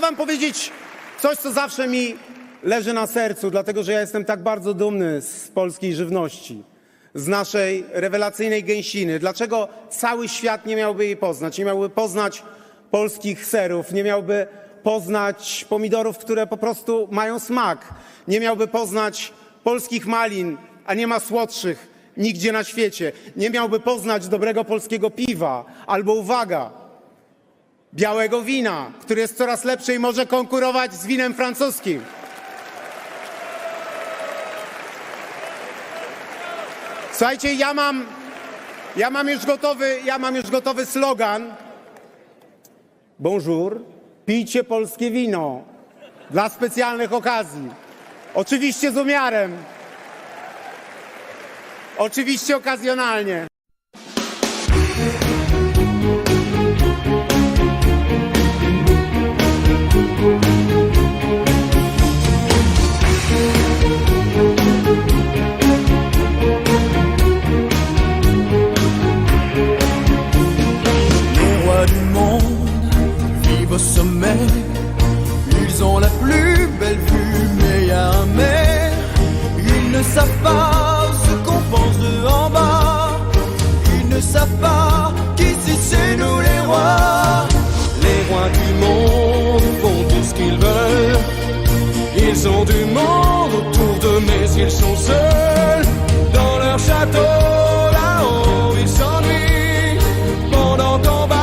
wam powiedzieć coś, co zawsze mi leży na sercu, dlatego że ja jestem tak bardzo dumny z polskiej żywności, z naszej rewelacyjnej gęsiny. Dlaczego cały świat nie miałby jej poznać? Nie miałby poznać polskich serów, nie miałby poznać pomidorów, które po prostu mają smak, nie miałby poznać polskich malin, a nie ma słodszych nigdzie na świecie, nie miałby poznać dobrego polskiego piwa albo, uwaga, białego wina, które jest coraz lepsze i może konkurować z winem francuskim. Słuchajcie, ja mam już gotowy slogan. Bonjour, pijcie polskie wino dla specjalnych okazji. Oczywiście z umiarem. Oczywiście okazjonalnie. Au sommet, ils ont la plus belle vue, mais y a un mais, ils ne savent pas ce qu'on pense de en bas, ils ne savent pas qu'ici c'est nous les rois du monde font tout ce qu'ils veulent, ils ont du monde autour d'eux mais ils sont seuls, dans leur château là-haut ils s'ennuient, pendant qu'on bat.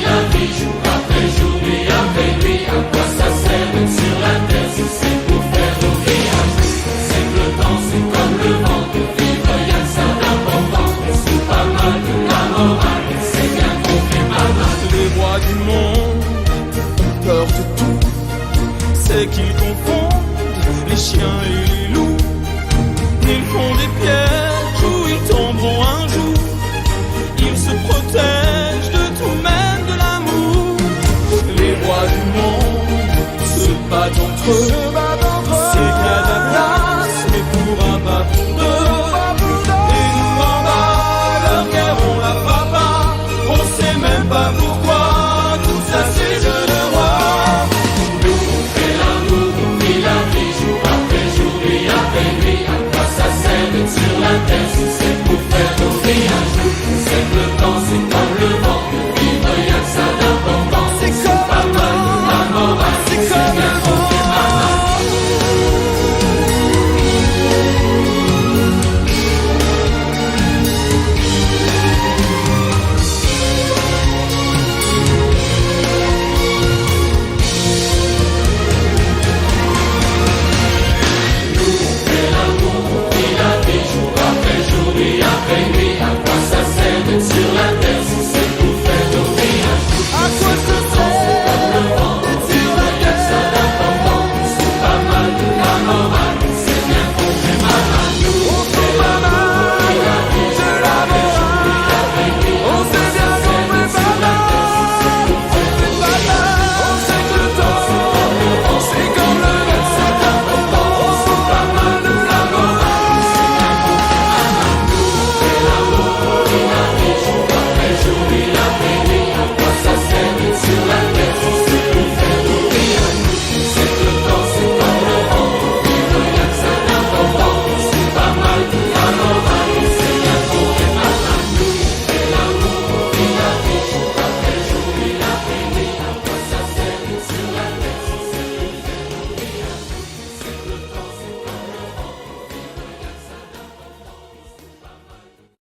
La vie jour après jour, nuit après nuit, à quoi ça sert d'être sur la terre si c'est pour faire nos villages? C'est que le temps c'est comme le vent, pour vivre y'a ça d'important, mais c'est pas mal de la morale, c'est bien qu'on fait pas mal. Les rois du monde ont peur de tout, c'est qu'ils confondent les chiens et les loups, ils font des pièges où ils tomberont un jour, ils se protègent de tout même de l'amour. Les rois du monde se battent entre eux, c'est qu'il y a de la place, mais pour un pas pour deux. Et nous en bas, leur guerre on la fera pas, on sait même pas pourquoi, tout ça c'est jeu de roi. Nous on fait l'amour, on vit la vie jour après jour, nuit après nuit, à quoi ça sert d'être sur la terre si c'est pour faire nos vies un jour? C'est que le temps c'est comme le vent, pour vivre y'a que ça d'important, c'est pas mal de la morale, c'est bien qu'on fait pas mal. Nous on fait l'amour, on vit la vie jour après jour, nuit après nuit, à quoi ça sert d'être sur la terre si c'est pour faire nos vies un jour? À quoi ça sert Comme le vent, d'être sur la y'a que ça d'important, c'est pas mal de la morale, c'est bien qu'on fait mal. Nous on fait l'amour, on vit la vie jour après jour, nuit après nuit, on sait bien qu'on fait pas mal, on fait pas mal, on sait que le temps c'est comme le vent, c'est important, c'est pas mal de la morale. Nous on fait l'amour, on vit la vie jour après jour, nuit après